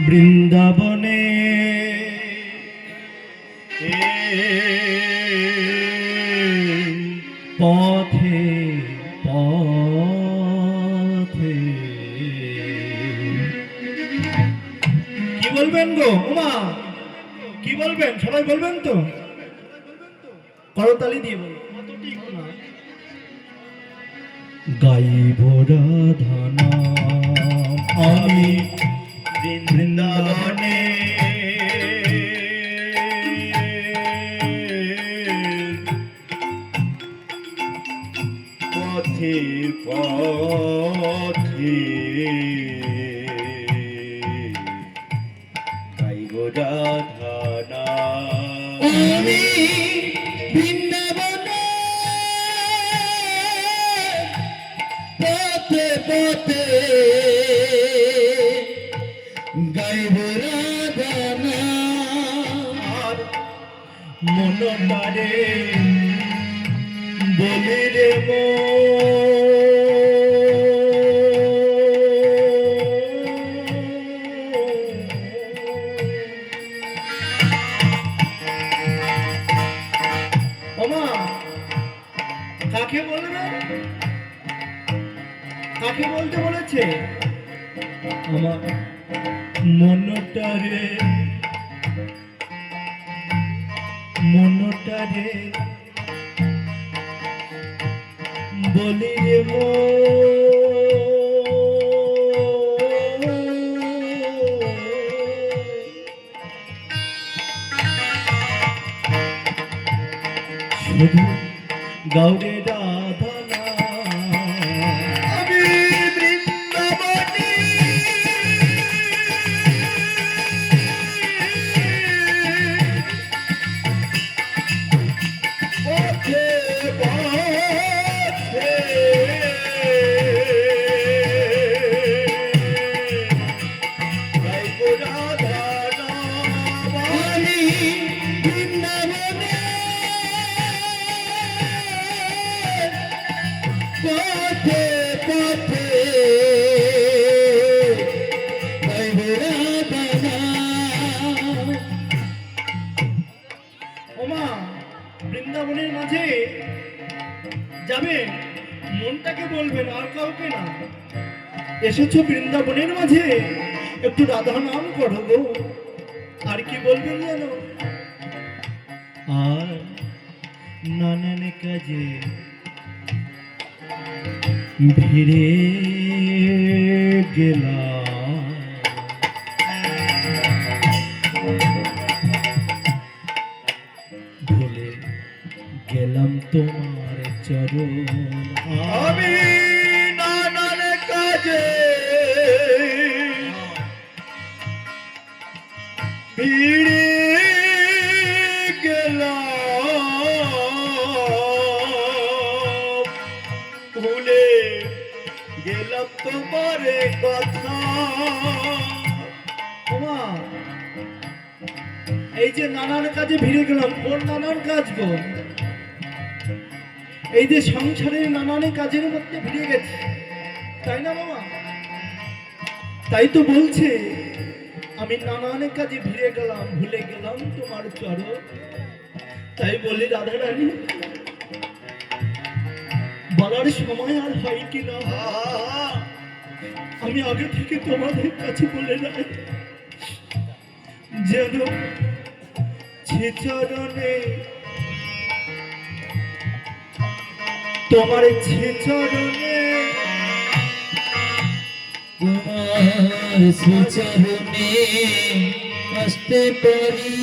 বৃন্দাবনে পথে পথে কি বলবেন গো ওমা, কি বলবেন? সবাই বলবেন তো, করতালি দিয়ে বল। গাইব রাধা নাম আমি বৃন্দাবনে, পথে পথে গাইব রাধা নাম আমি বৃন্দাবনে পথে পথে গাইব রাধা নাম। মন পারে বলি রে ওমা, কাকে বলবে? কাকে বলতে বলেছে? আমার মনটারে মনটারে বলি রে শুধু গৌরে রাধা আমি বৃন্দাবনে পথে পথে গাইব রাধা নাম। আমি বৃন্দাবনে পথে পথে গাইব রাধা নাম। ওমা, বৃন্দাবনের মাঝে যাবে, মনটাকে বলবেন, আর কাউকে না। এসেছো বৃন্দাবনের মাঝে, একটু রাধা নাম করো গো। আর কি বলবেন জানো? আর নানান কাজে ভিড়ে গেলাম, ভুলে গেলাম তোমার চরণ। আমি নানান কাজে ভিড়ে গেলাম, ভুলে গেলাম তোমার কথা। ওমা, এই যে নানান কাজে ভিড়ে গেলাম, কোন নানান কাজ গো? এই যে সংসারের নানান কাজের মধ্যে ভিড়ে গেছে, তাই না বাবা? তাই তো বলছে, আমি নানান কাজে ভিড়ে গেলাম, ভুলে গেলাম তোমার চরণ। তাই বলি রাধা রানী, বলার সময় আর হয় কি না, আমি আগে থেকে তোমাদের কাছে বলে যাই, যেন ছেচরণে তোমার ছেচরণে তোমার শ্রীচরণে আসতে পারি,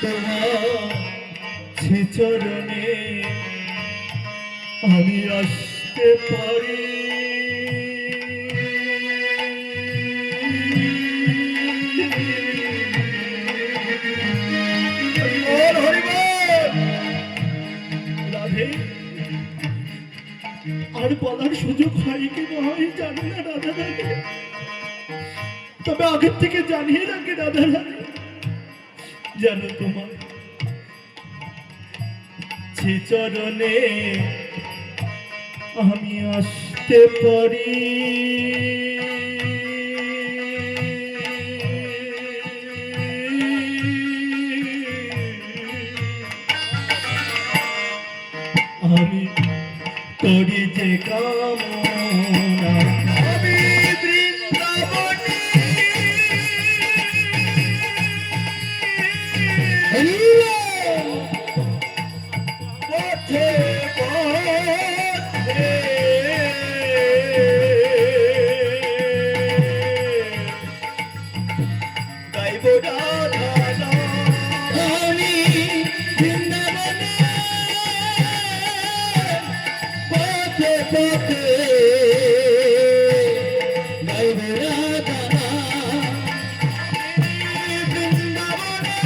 তোমার ছেচরণে আমি আসতে পারি। রাধে, আর বলার সুযোগ হয় কি না হয় জানি না রাধা রানী, তবে আগের থেকে জানিয়ে রাখে রাধা রানী, জানো তোমার সে চরণে আমি আসতে পারি আমি করি যে কামনা আমি বৃন্দাবনে পথে পথে গাইব রাধা নাম। আমি বৃন্দাবনে পথে পথে গাইব রাধা নাম। বৃন্দাবনে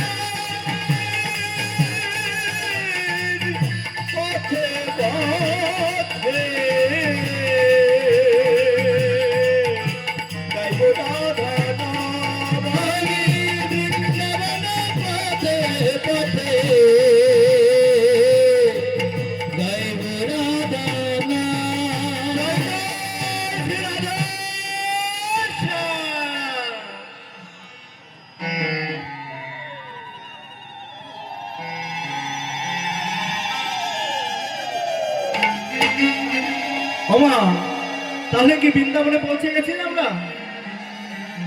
পথে পথে গাইব রাধা নাম। আমি বৃন্দাবনে পথে পথে গাইব রাধা নাম। ওমা তাহলে কি বৃন্দাবনে পৌঁছে গেছি আমরা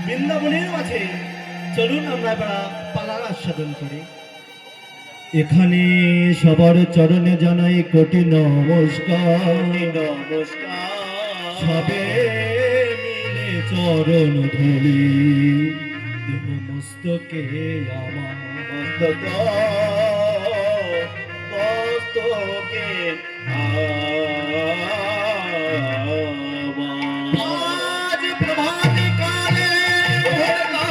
বৃন্দাবনের মাঝে চলুন আমরা এবার পালার আস্বাদন করি এখানে সবার চরণে জানাই কোটি নমস্কার নমস্কার সবে মিলে চরণ ধুলি দেব মস্তকে আমার মস্তক মস্তকে আজ প্রভাতে কালে মা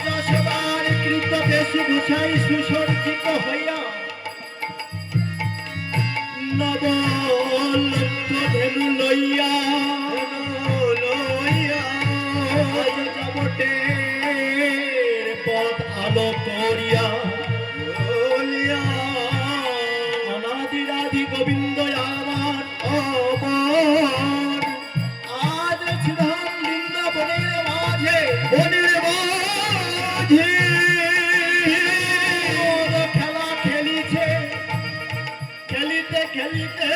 যশোদার কৃত বেশি ভূষাই সুসজ্জিত হইয়া নবলক্ষ ধেনু লইয়া আজ যাবটের পথ আলো করিয়া অনাদিরাধি গোবিন্দ আমার আজ শ্রীধাম বৃন্দাবনের মাঝে ওর খেলা খেলিছে খেলিতে খেলিতে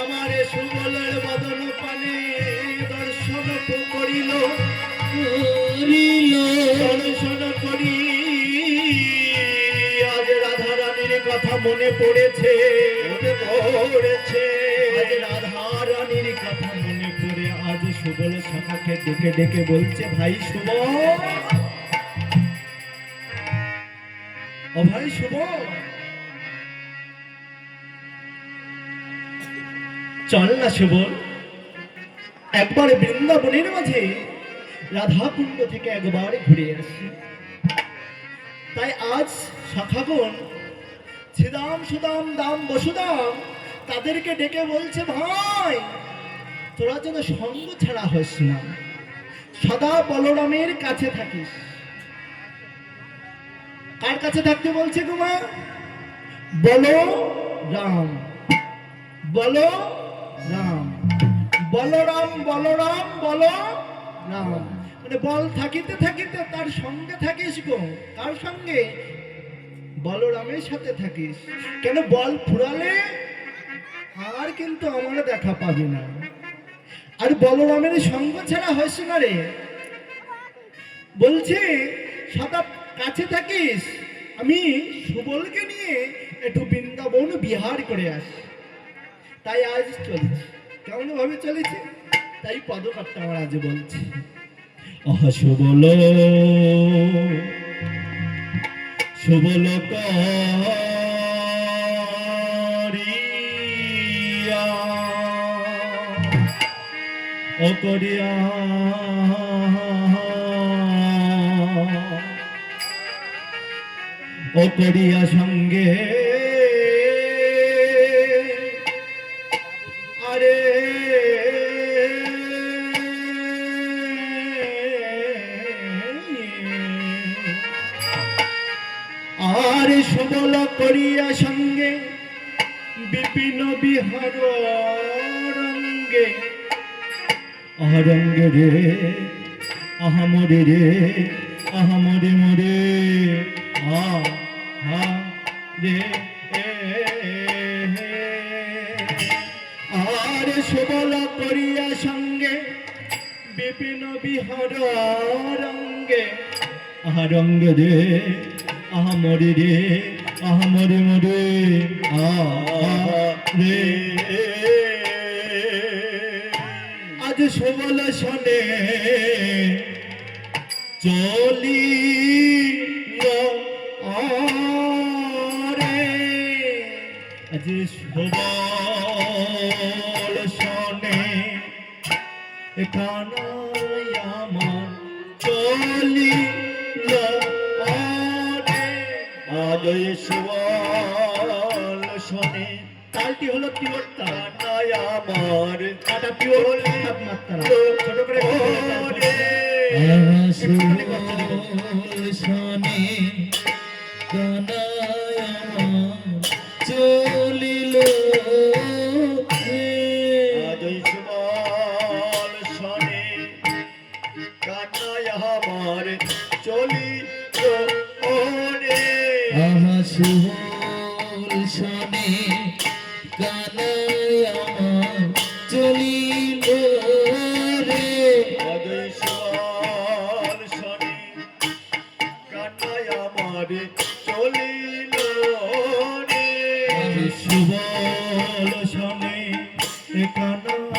আমার সুবলের বদন পানে দর্শন করিল দর্শন করি আজ রাধা রানীর কথা মনে পড়েছে আজ রাধা রানীর কথা মনে পড়ে আজ সুবল সখাকে ডেকে ডেকে বলছে ভাই সুবল ও ভাই সুবল চল না সুবল একবার বৃন্দাবনের মাঝে রাধাকুণ্ড থেকে একবার ঘুরে আসি তাই আজ সখাগণ শ্রীদাম সুদাম দাম বসুদাম তাদেরকে ডেকে বলছে ভাই তোরা যেন সঙ্গ ছাড়া হস না সদা বলরামের কাছে থাকিস কার কাছে থাকতে বলছে কুমা বলো রাম বলো রাম বলরাম বলরাম বলো রাম মানে বল থাকিতে থাকিতে তার সঙ্গে থাকিস গো কার সঙ্গে বলরামের সাথে থাকিস কেন বল ফুরালে আর কিন্তু আমার দেখা পাবি না আর বলরামের সঙ্গ ছাড়া হস না রে বলছে সদা কাছে থাকিস আমি সুবলকে নিয়ে একটু বৃন্দাবন বিহার করে আসি তাই আজ চলেছি কেমন ভাবে চলেছে তাই পদকারটা আমার আজ বলছি আহ সুবল সুবল করিয়া অকরিয়া অকরিয়া সঙ্গে আরে আর সবল করিয়া সঙ্গে বিপিন বিহার রঙ্গে আরঙ্গে রে আহামরে রে আহামরে মরে আহা রে আর সবল করিয়া সঙ্গে বিপিন বিহার রঙ্গে আরঙ্গে রে আহামরে রে আহামরে মরে আহা রে আজ সবল শনে চলিল রে আজ সবল শনে কানাই আমার চলিল রে আজ ওই সুবল শনে তালটি হলো পিওর তাল কানাই আমার কাটা পিওর মাত্রা ছোট করে শনে কানায় চলিল আজ ওই সুবল শনে কানাই আমার চলিল রে আহা সুবল শনে